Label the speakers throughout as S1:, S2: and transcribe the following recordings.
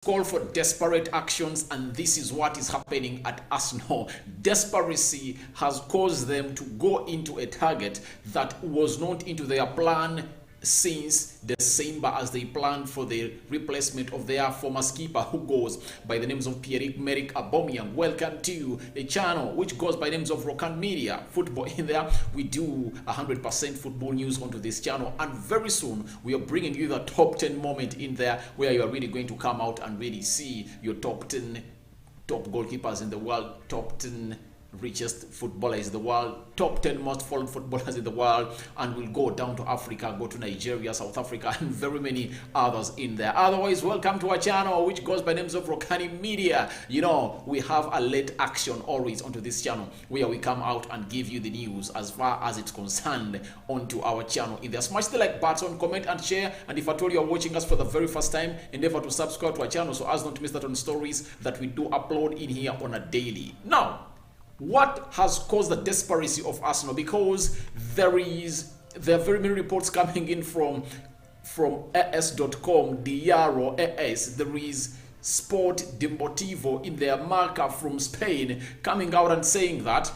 S1: call for desperate actions, and this is what is happening at Arsenal. Desperacy has caused them to go into a target that was not into their plan since December, as they planned for the replacement of their former skipper, who goes by the names of Pierre-Emerick Aubameyang. Welcome to the channel which goes by the names of Rokani Media Football. In there we do 100% football news onto this channel, and very soon we are bringing you the top 10 moment in there, where you are really going to come out and really see your top 10 top goalkeepers in the world, top 10 richest footballers in the world, top 10 most followed footballers in the world, and we'll go down to Africa, go to Nigeria, South Africa, and very many others in there. Otherwise, welcome to our channel which goes by names of Rokani Media. You know, we have a late action always onto this channel, where we come out and give you the news as far as it's concerned onto our channel. In there, smash the like button, comment and share, and if at all you're watching us for the very first time, endeavor to subscribe to our channel so as not to miss out on stories that we do upload in here on a daily. Now, what has caused the desperacy of Arsenal? Because there are very many reports coming in from AS.com, Diario AS. There is Sport Deportivo in their marker from Spain coming out and saying that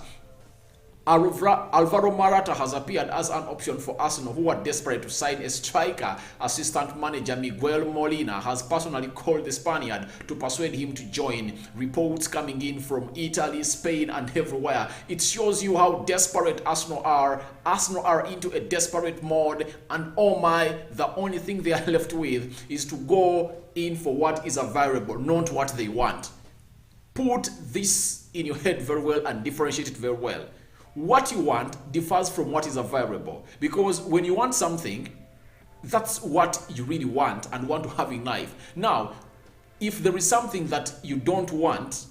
S1: Alvaro Morata has appeared as an option for Arsenal, who are desperate to sign a striker. Assistant manager Miguel Molina has personally called the Spaniard to persuade him to join. Reports coming in from Italy, Spain, and everywhere. It shows you how desperate Arsenal are. Arsenal are into a desperate mode, and oh my, the only thing they are left with is to go in for what is available, not what they want. Put this in your head very well and differentiate it very well. What you want differs from what is available, because when you want something, that's what you really want and want to have in life. Now, if there is something that you don't want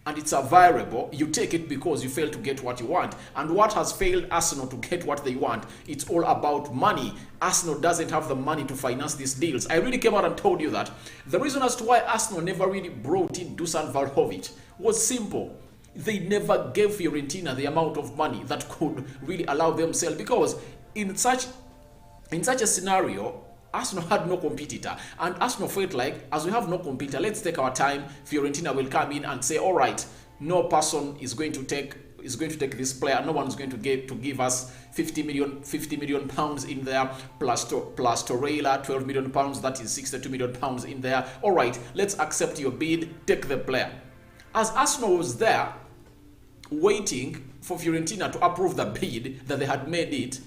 S1: and it's available, you take it because you failed to get what you want. And what has failed Arsenal to get what they want? It's all about money. Arsenal doesn't have the money to finance these deals. I really came out and told you that. The reason as to why Arsenal never really brought in Dusan Vlahovic was simple. They never gave Fiorentina the amount of money that could really allow them sell, because in such a scenario, Arsenal had no competitor, and Arsenal felt like, as we have no competitor, let's take our time. Fiorentina will come in and say, all right, no person is going to take this player. No one is going to give us 50 million pounds in there, plus Torreira, 12 million pounds. That is 62 million pounds in there. All right, let's accept your bid. Take the player. As Arsenal was there, waiting for Fiorentina to approve the bid that they had made it,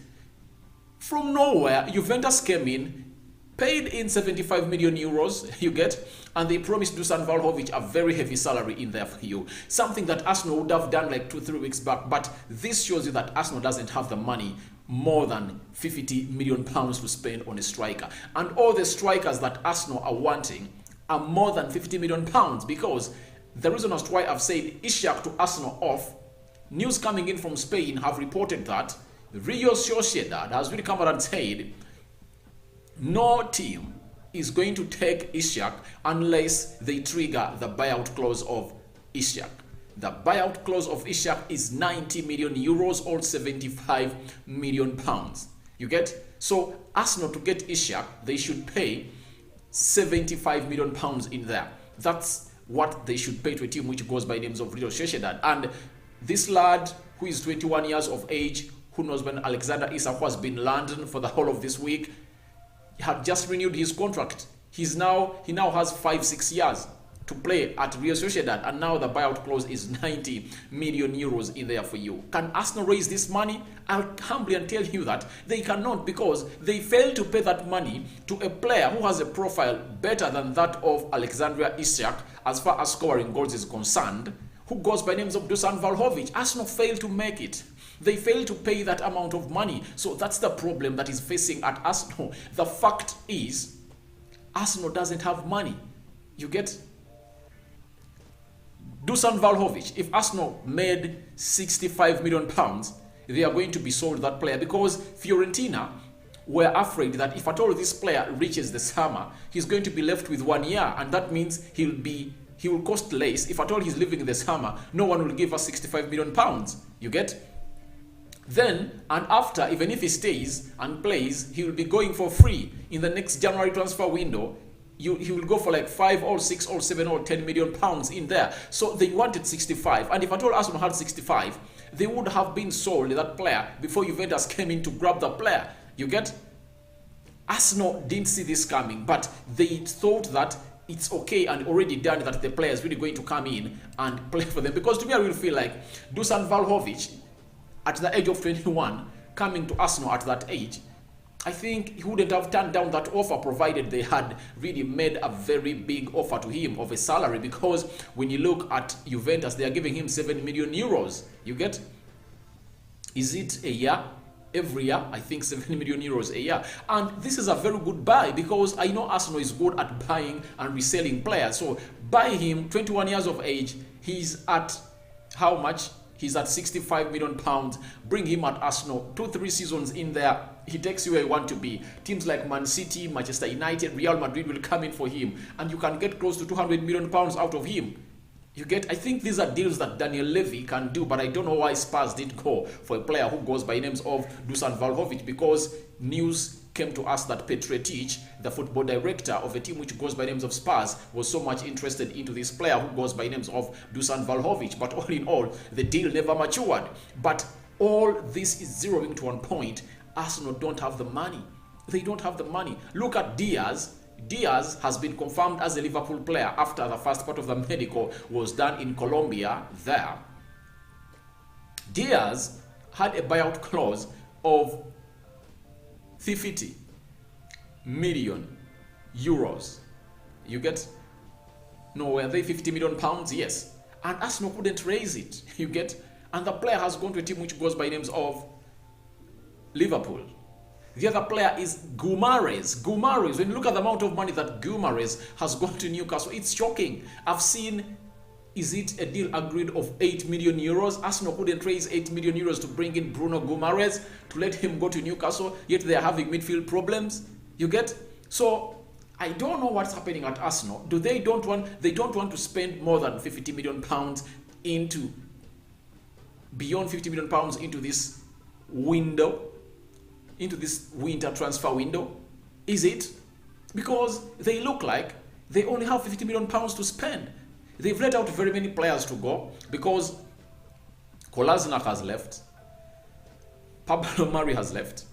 S1: from nowhere, Juventus came in, paid in 75 million euros, you get, and they promised Dusan Vlahovic a very heavy salary in there for you. Something that Arsenal would have done like 2-3 weeks back, but this shows you that Arsenal doesn't have the money more than 50 million pounds to spend on a striker. And all the strikers that Arsenal are wanting are more than 50 million pounds, because the reason as to why I've said Isak to Arsenal off, news coming in from Spain have reported that Real Sociedad has really come out and said no team is going to take Isak unless they trigger the buyout clause of Isak. The buyout clause of Isak is 90 million euros or 75 million pounds. You get? So Arsenal, to get Isak, they should pay 75 million pounds in there. That's what they should pay to a team which goes by names of Real Sociedad. And this lad, who is 21 years of age, who knows when Alexander Isak, who has been in London for the whole of this week, had just renewed his contract. He now has 5-6 years to play at Real Sociedad, and now the buyout clause is 90 million euros in there for you. Can Arsenal raise this money? I'll humbly tell you that they cannot, because they failed to pay that money to a player who has a profile better than that of Alexander Isak as far as scoring goals is concerned, who goes by names of Dusan Vlahovic. Arsenal failed to make it. They failed to pay that amount of money. So that's the problem that is facing at Arsenal. The fact is, Arsenal doesn't have money. You get? Dusan Vlahovic, if Arsenal made 65 million pounds, they are going to be sold that player, because Fiorentina were afraid that if at all this player reaches the summer, he's going to be left with 1 year, and that means he will cost less. If at all he's leaving in the summer, no one will give us 65 million pounds. You get? Then and after, even if he stays and plays, he will be going for free in the next January transfer window. he will go for like 5 or 6 or 7 or 10 million pounds in there. So they wanted 65, and if at all Arsenal had 65, they would have been sold that player before Juventus came in to grab the player. You get? Arsenal didn't see this coming, but they thought that it's okay and already done that the player is really going to come in and play for them. Because to me, I really feel like Dusan Vlahovic, at the age of 21, coming to Arsenal at that age, I think he wouldn't have turned down that offer provided they had really made a very big offer to him of a salary. Because when you look at Juventus, they are giving him 7 million euros. You get? Is it a year? Every year, I think 7 million euros a year. And this is a very good buy, because I know Arsenal is good at buying and reselling players. So buy him, 21 years of age, he's at how much? He's at 65 million pounds. Bring him at Arsenal, 2-3 seasons in there, he takes you where you want to be. Teams like Man City, Manchester United, Real Madrid will come in for him, and you can get close to 200 million pounds out of him. You get? I think these are deals that Daniel Levy can do, but I don't know why Spurs didn't go for a player who goes by names of Dusan Vlahovic, because news came to us that Petretic, the football director of a team which goes by names of Spurs, was so much interested into this player who goes by names of Dusan Vlahovic. But all in all, the deal never matured. But all this is zeroing to one point. Arsenal don't have the money. They don't have the money. Look at Diaz. Diaz has been confirmed as a Liverpool player after the first part of the medical was done in Colombia there. Diaz had a buyout clause of 50 million euros. You get? No, were they 50 million pounds? Yes. And Arsenal couldn't raise it. You get? And the player has gone to a team which goes by names of Liverpool. The other player is Gumares. Gumares, when you look at the amount of money that Gumares has gone to Newcastle, it's shocking. I've seen, is it a deal agreed of 8 million euros? Arsenal couldn't raise 8 million euros to bring in Bruno Gumares, to let him go to Newcastle, yet they are having midfield problems. You get? So, I don't know what's happening at Arsenal. They don't want to spend more than 50 million pounds beyond 50 million pounds into this window, into this winter transfer window? Is it? Because they look like they only have 50 million pounds to spend. They've let out very many players to go, because Kolasinac has left, Pablo Mari has left.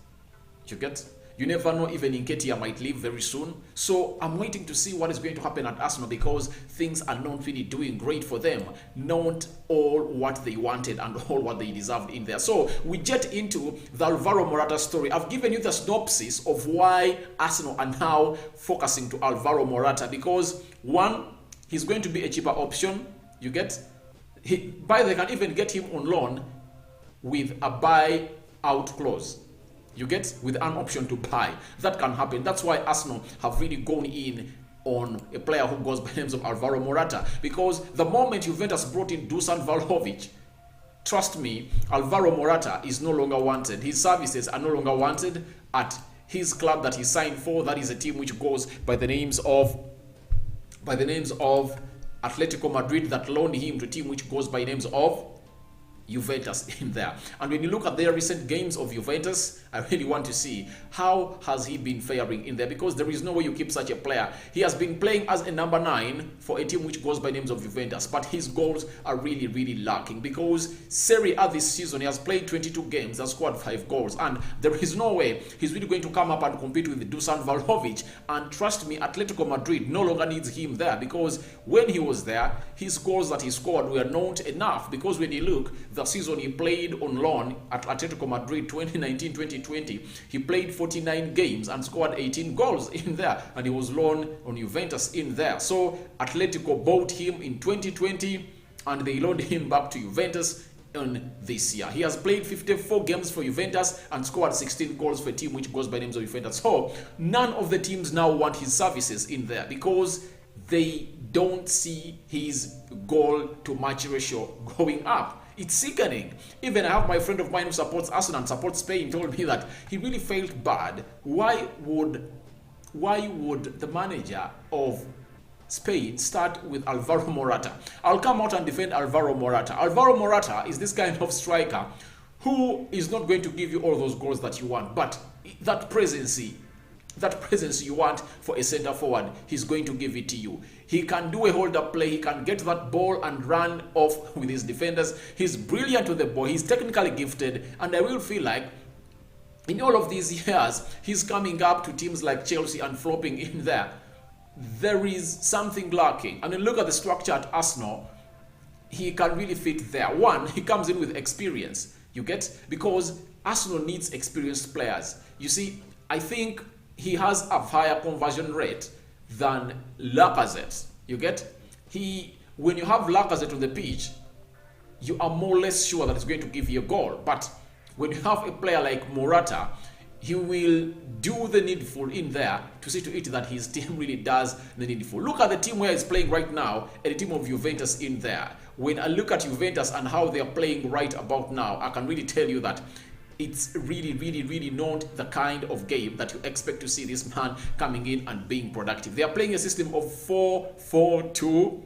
S1: You get? You never know, even Nketiah might leave very soon. So I'm waiting to see what is going to happen at Arsenal, because things are not really doing great for them. Not all what they wanted and all what they deserved in there. So we jet into the Alvaro Morata story. I've given you the synopsis of why Arsenal are now focusing to Alvaro Morata, because one, he's going to be a cheaper option. You get? They can even get him on loan with a buy-out clause. You get? With an option to buy. That can happen. That's why Arsenal have really gone in on a player who goes by names of Alvaro Morata. Because the moment Juventus brought in Dusan Vlahovic, trust me, Alvaro Morata is no longer wanted. His services are no longer wanted at his club that he signed for. That is a team which goes by the names of Atletico Madrid, that loaned him to a team which goes by names of Juventus in there. And when you look at their recent games of Juventus, I really want to see how has he been faring in there, because there is no way you keep such a player. He has been playing as a number 9 for a team which goes by names of Juventus, but his goals are really, really lacking, because Serie A this season he has played 22 games and scored 5 goals, and there is no way he's really going to come up and compete with Dusan Vlahovic. And trust me, Atletico Madrid no longer needs him there, because when he was there, his goals that he scored were not enough. Because when you look, the season he played on loan at Atletico Madrid 2019-2020, he played 49 games and scored 18 goals in there, and he was loaned on Juventus in there. So Atletico bought him in 2020 and they loaned him back to Juventus in this year. He has played 54 games for Juventus and scored 16 goals for a team which goes by names of Juventus. So none of the teams now want his services in there, because they don't see his goal to match ratio going up. It's sickening. Even I have my friend of mine who supports Arsenal and supports Spain told me that he really felt bad. Why would the manager of Spain start with Alvaro Morata? I'll come out and defend Alvaro Morata. Alvaro Morata is this kind of striker who is not going to give you all those goals that you want, but that presence that presence you want for a center forward, he's going to give it to you. He can do a hold-up play. He can get that ball and run off with his defenders. He's brilliant with the ball. He's technically gifted. And I will feel like in all of these years, he's coming up to teams like Chelsea and flopping in there. There is something lacking. I mean, look at the structure at Arsenal. He can really fit there. One, he comes in with experience. You get? Because Arsenal needs experienced players. You see, I think he has a higher conversion rate than Lacazette. You get? When you have Lacazette on the pitch, you are more or less sure that it's going to give you a goal. But when you have a player like Morata, he will do the needful in there to see to it that his team really does the needful. Look at the team where he's playing right now, and the team of Juventus in there. When I look at Juventus and how they are playing right about now, I can really tell you that it's really not the kind of game that you expect to see this man coming in and being productive. They are playing a system of 4-4-2.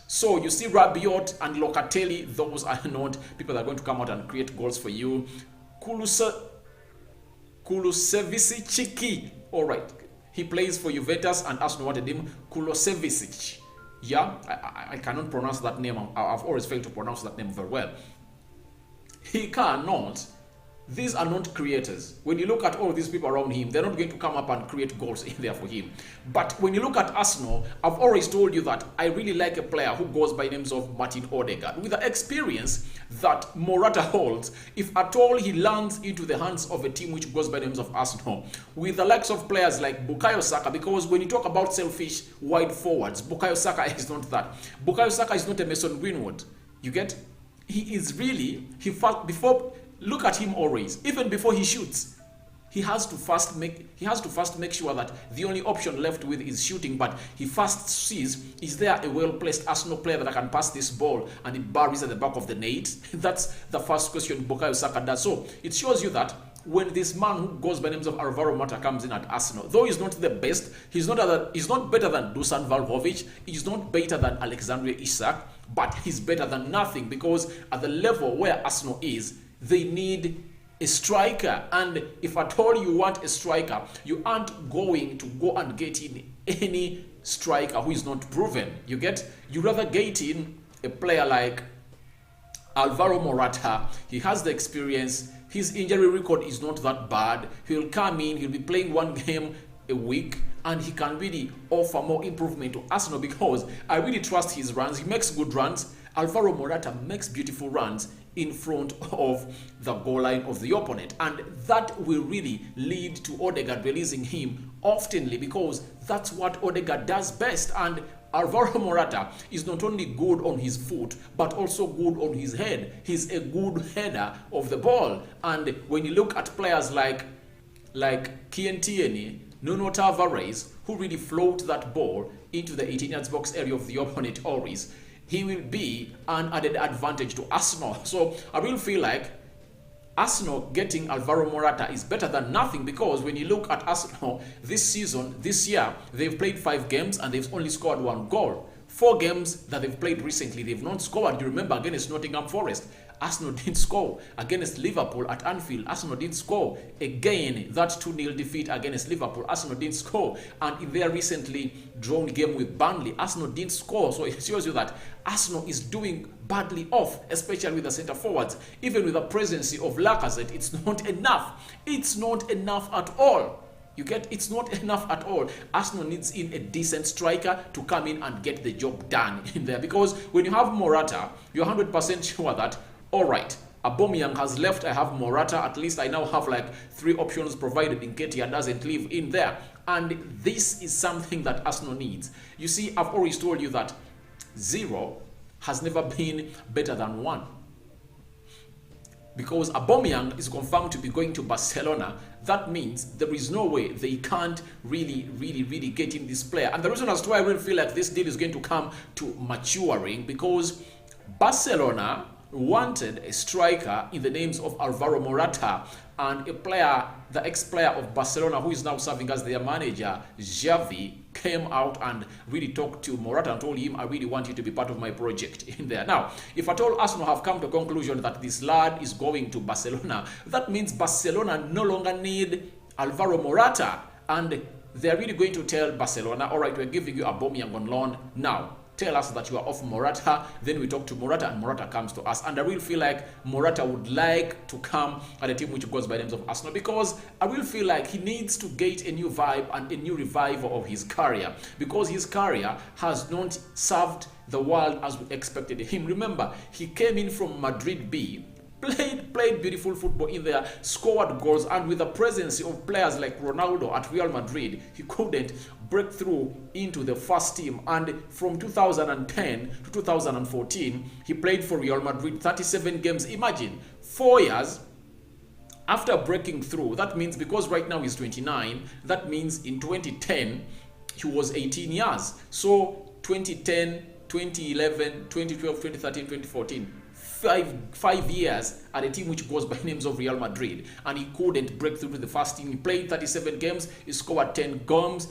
S1: So you see Rabiot and Locatelli, those are not people that are going to come out and create goals for you. Kulusevicic, all right. He plays for Juventus and Arsenal wanted him. Kulusevicic. Yeah, I cannot pronounce that name. I've always failed to pronounce that name very well. He cannot. These are not creators. When you look at all these people around him, they're not going to come up and create goals in there for him. But when you look at Arsenal, I've always told you that I really like a player who goes by names of Martin Odegaard. With the experience that Morata holds, if at all he lands into the hands of a team which goes by names of Arsenal, with the likes of players like Bukayo Saka, because when you talk about selfish wide forwards, Bukayo Saka is not that. Bukayo Saka is not a Mason Greenwood. You get? He is really, look at him always. Even before he shoots, he has to first make sure that the only option left with is shooting. But he first sees, is there a well-placed Arsenal player that I can pass this ball and it buries at the back of the net? That's the first question Bukayo Saka does. So it shows you that when this man who goes by names of Alvaro Morata comes in at Arsenal, though he's not the best, he's not better than Dusan Vlahovic, he's not better than Alexander Isak, but he's better than nothing, because at the level where Arsenal is, they need a striker. And if at all you want a striker, you aren't going to go and get in any striker who is not proven. You get? You rather get in a player like Alvaro Morata. He has the experience. His injury record is not that bad. He'll come in, he'll be playing one game a week, and he can really offer more improvement to Arsenal, because I really trust his runs. He makes good runs. Alvaro Morata makes beautiful runs in front of the goal line of the opponent, and that will really lead to Odegaard releasing him oftenly, because that's what Odegaard does best. And Alvaro Morata is not only good on his foot, but also good on his head. He's a good header of the ball. And when you look at players like Kieran Tierney, Nuno Tavares, who really float that ball into the 18 yards box area of the opponent always, he will be an added advantage to Arsenal. So I will feel like Arsenal getting Alvaro Morata is better than nothing, because when you look at Arsenal this year, they've played 5 games and they've only scored 1 goal. 4 games that they've played recently, they've not scored. You remember against Nottingham Forest, Arsenal didn't score. Against Liverpool at Anfield, Arsenal didn't score. Again, that 2-0 defeat against Liverpool, Arsenal didn't score. And in their recently drawn game with Burnley, Arsenal didn't score. So it shows you that Arsenal is doing badly off, especially with the centre forwards. Even with the presence of Lacazette, it's not enough. It's not enough at all. You get? It's not enough at all. Arsenal needs in a decent striker to come in and get the job done in there. Because when you have Morata, you're 100% sure that, all right, Aubameyang has left, I have Morata, at least I now have like 3 options provided Nketiah doesn't live in there. And this is something that Arsenal needs. You see, I've always told you that 0 has never been better than 1. Because Aubameyang is confirmed to be going to Barcelona, that means there is no way they can't really get in this player. And the reason as to why I really feel like this deal is going to come to maturing, because Barcelona wanted a striker in the names of Alvaro Morata, and a player, the ex-player of Barcelona who is now serving as their manager, Xavi, came out and really talked to Morata and told him, I really want you to be part of my project in there. Now, if at all Arsenal have come to a conclusion that this lad is going to Barcelona, that means Barcelona no longer need Alvaro Morata. and they're really going to tell Barcelona, all right, we're giving you Aubameyang on loan now. Tell us that you are off Morata. Then we talk to Morata, and Morata comes to us. And I really feel like Morata would like to come at a team which goes by the names of Arsenal, because I really feel like he needs to get a new vibe and a new revival of his career, because his career has not served the world as we expected him. Remember, he came in from Madrid B, played beautiful football in there, scored goals, and with the presence of players like Ronaldo at Real Madrid, he couldn't break through into the first team. And from 2010 to 2014, he played for Real Madrid 37 games. Imagine, 4 years after breaking through. That means, because right now he's 29, that means in 2010 he was 18 years. So 2010, 2011, 2012, 2013, 2014, 5 years at a team which goes by names of Real Madrid, and he couldn't break through to the first team. He played 37 games, he scored 10 games,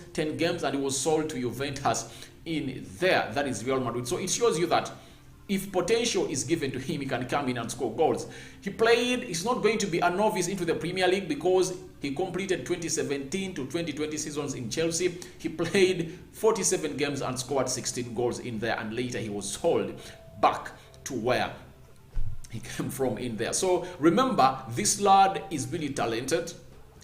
S1: and he was sold to Juventus in there. That is Real Madrid. So it shows you that if potential is given to him, he can come in and score goals. He's not going to be a novice into the Premier League, because he completed 2017 to 2020 seasons in Chelsea. He played 47 games and scored 16 goals in there, and later he was sold back to where he came from in there. So remember, this lad is really talented.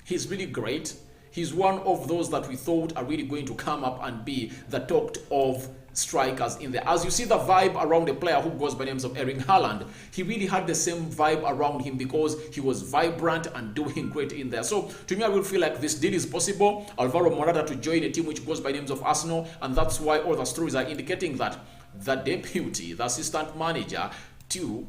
S1: He's really great. He's one of those that we thought are really going to come up and be the talked of strikers in there. As you see the vibe around the player who goes by names of Erling Haaland, he really had the same vibe around him, because he was vibrant and doing great in there. So to me, I will feel like this deal is possible. Alvaro Morata to join a team which goes by names of Arsenal, and that's why all the stories are indicating that the deputy, the assistant manager to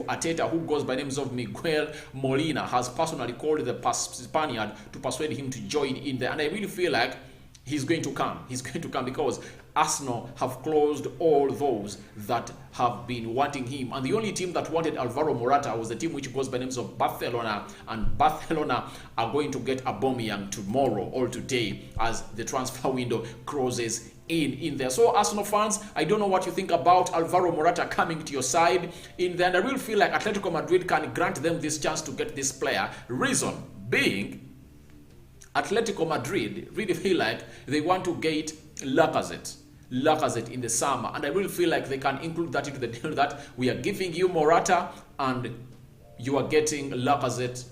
S1: Arteta, who goes by names of Miguel Molina, has personally called the Spaniard to persuade him to join in there. And I really feel like he's going to come. He's going to come, because Arsenal have closed all those that have been wanting him. And the only team that wanted Alvaro Morata was the team which goes by names of Barcelona. And Barcelona are going to get Aubameyang tomorrow or today as the transfer window closes in there. So Arsenal fans, I don't know what you think about Alvaro Morata coming to your side in there. And I really feel like Atletico Madrid can grant them this chance to get this player. Reason being, Atletico Madrid really feel like they want to get Lacazette in the summer, and I really feel like they can include that into the deal, that we are giving you Morata and you are getting Lacazette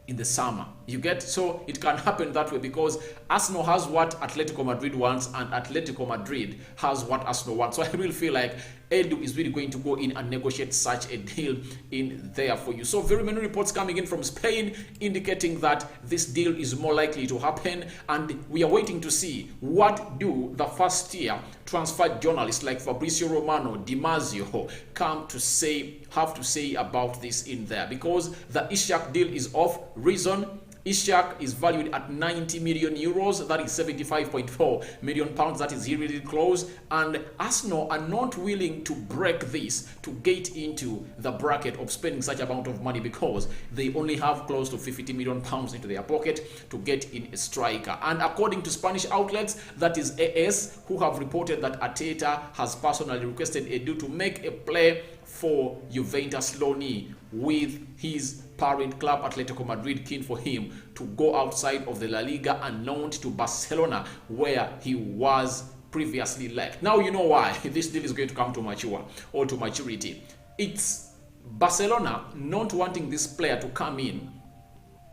S1: in the summer. You get? So it can happen that way, because Arsenal has what Atletico Madrid wants, and Atletico Madrid has what Arsenal wants. So I really feel like Edu is really going to go in and negotiate such a deal in there for you. So very many reports coming in from Spain indicating that this deal is more likely to happen, and we are waiting to see what do the first tier transfer journalists like Fabrizio Romano, Di Marzio have to say about this in there, because the Isak deal is off. Reason, Isak is valued at 90 million euros, that is 75.4 million pounds, that is really close, and Arsenal are not willing to break this to get into the bracket of spending such amount of money, because they only have close to 50 million pounds into their pocket to get in a striker. And according to Spanish outlets, that is AS, who have reported that Arteta has personally requested Edu to make a play for Juventus loanee, with his parent club Atletico Madrid keen for him to go outside of the La Liga and loaned to Barcelona, where he was previously left. Now you know why this deal is going to come to maturity. It's Barcelona not wanting this player to come in.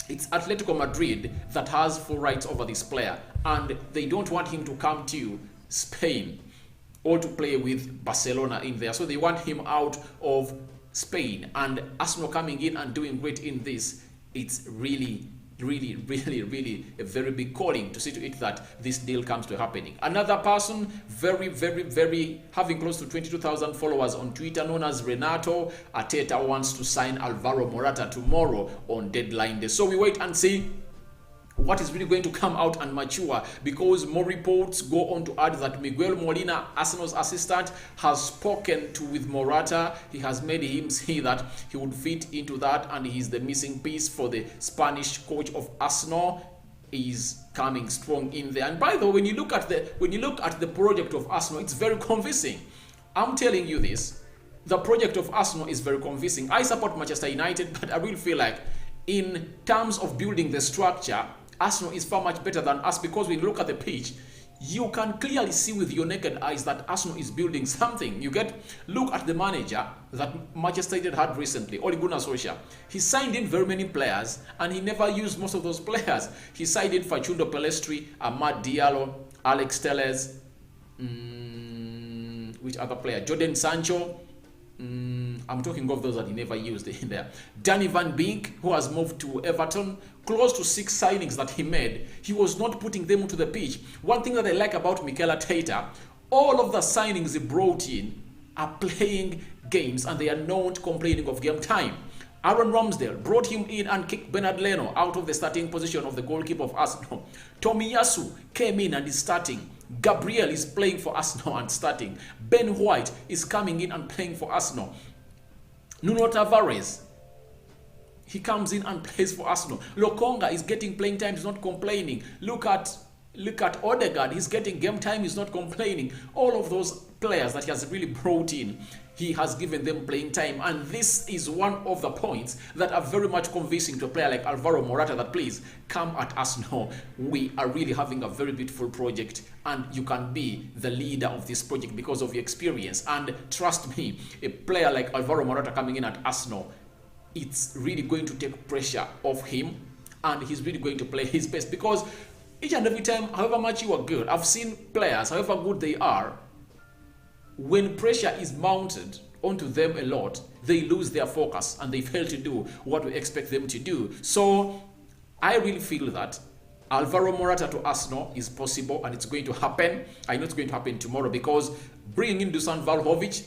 S1: It's Atletico Madrid that has full rights over this player, and they don't want him to come to Spain or to play with Barcelona in there. So they want him out of Spain, and Arsenal coming in and doing great in this. It's really a very big calling to see to it that this deal comes to happening. Another person, very having close to 22,000 followers on Twitter, known as Renato, Arteta wants to sign Alvaro Morata tomorrow on deadline day. So we wait and see what is really going to come out and mature, because more reports go on to add that Miguel Molina, Arsenal's assistant, has spoken with Morata. He has made him see that he would fit into that, and he's the missing piece for the Spanish coach of Arsenal. Is coming strong in there. And by the way, when you look at the project of Arsenal, it's very convincing. I'm telling you this. The project of Arsenal is very convincing. I support Manchester United, but I really feel like in terms of building the structure, Arsenal is far much better than us, because when you look at the pitch, you can clearly see with your naked eyes that Arsenal is building something. Look at the manager that Manchester United had recently, Ole Gunnar Solskjaer. He signed in very many players and he never used most of those players. He signed in Facundo Pelestri, Amad Diallo, Alex Telles, which other player? Jordan Sancho. I'm talking of those that he never used in there. Danny Van Beek, who has moved to Everton, close to 6 signings that he made. He was not putting them onto the pitch. One thing that I like about Mikel Arteta, all of the signings he brought in are playing games and they are not complaining of game time. Aaron Ramsdale brought him in and kicked Bernard Leno out of the starting position of the goalkeeper of Arsenal. Tomiyasu came in and is starting. Gabriel is playing for Arsenal and starting. Ben White is coming in and playing for Arsenal. Nuno Tavares, he comes in and plays for Arsenal. Lokonga is getting playing time, he's not complaining. Look at Odegaard, he's getting game time, he's not complaining. All of those players that he has really brought in, he has given them playing time, and this is one of the points that are very much convincing to a player like Alvaro Morata that please come at Arsenal. We are really having a very beautiful project and you can be the leader of this project because of your experience. And trust me, a player like Alvaro Morata coming in at Arsenal, it's really going to take pressure off him and he's really going to play his best, because each and every time, however much you are good, I've seen players, however good they are, when pressure is mounted onto them a lot, they lose their focus and they fail to do what we expect them to do. So I really feel that Alvaro Morata to Arsenal is possible and it's going to happen. I know it's going to happen tomorrow, because bringing in Dusan Vlahovic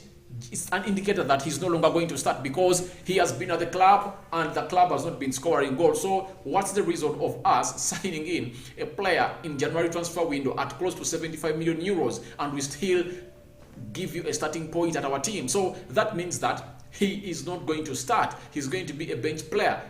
S1: is an indicator that he's no longer going to start, because he has been at the club and the club has not been scoring goals. So what's the reason of us signing in a player in January transfer window at close to 75 million euros and we still give you a starting point at our team? So that means that he is not going to start. He's going to be a bench player.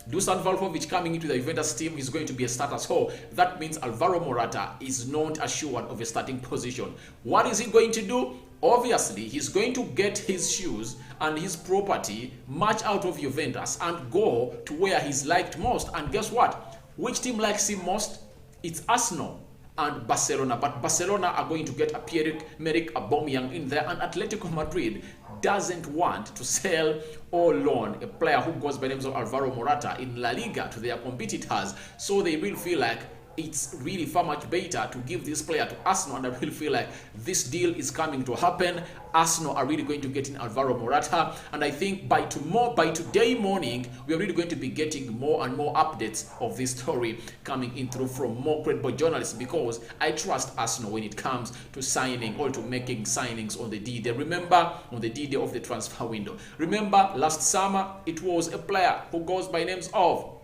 S1: Dusan Vlahovic coming into the Juventus team is going to be a starter. So that means Alvaro Morata is not assured of a starting position. What is he going to do? Obviously, he's going to get his shoes and his property much out of Juventus and go to where he's liked most. And guess what? Which team likes him most? It's Arsenal and Barcelona. But Barcelona are going to get a Pierre-Emerick Aubameyang in there, and Atletico Madrid doesn't want to sell or loan a player who goes by the name of Alvaro Morata in La Liga to their competitors. So they will feel like it's really far much better to give this player to Arsenal, and I really feel like this deal is coming to happen. Arsenal are really going to get in Alvaro Morata, and I think by today morning, we are really going to be getting more and more updates of this story coming in through from more credible journalists, because I trust Arsenal when it comes to signing or to making signings on the D-Day. Remember, on the D-Day of the transfer window. Remember, last summer, it was a player who goes by names of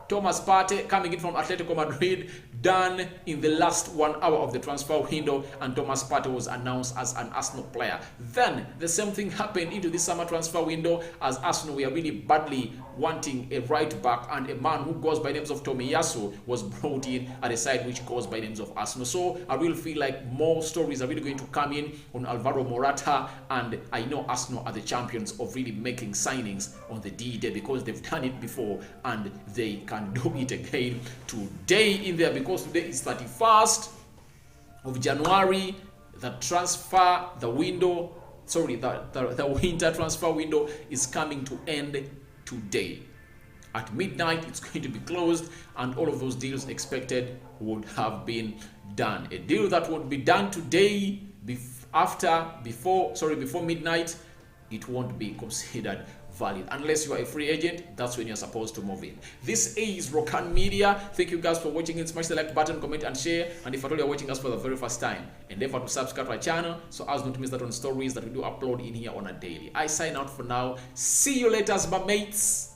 S1: Thomas Partey coming in from Atletico Madrid, done in the last 1 hour of the transfer window, and Thomas Partey was announced as an Arsenal player. Then the same thing happened into this summer transfer window, as Arsenal were really badly wanting a right back, and a man who goes by names of Tomiyasu was brought in at a side which goes by names of Arsenal. So I really feel like more stories are really going to come in on Alvaro Morata, and I know Arsenal are the champions of really making signings on the D-Day, because they've done it before and they can do it again today in there, because today is 31st of January. The winter transfer window is coming to end today. At midnight, it's going to be closed, and all of those deals expected would have been done. A deal that would be done today before midnight, it won't be considered valid unless you are a free agent. That's when you're supposed to move in. This is Rokani Media. Thank you guys for watching it. Smash the like button, comment and share, and if at all you're watching us for the very first time, endeavor to subscribe to our channel so as not to miss that on stories that we do upload in here on a daily. I sign out for now. See you later, my mates.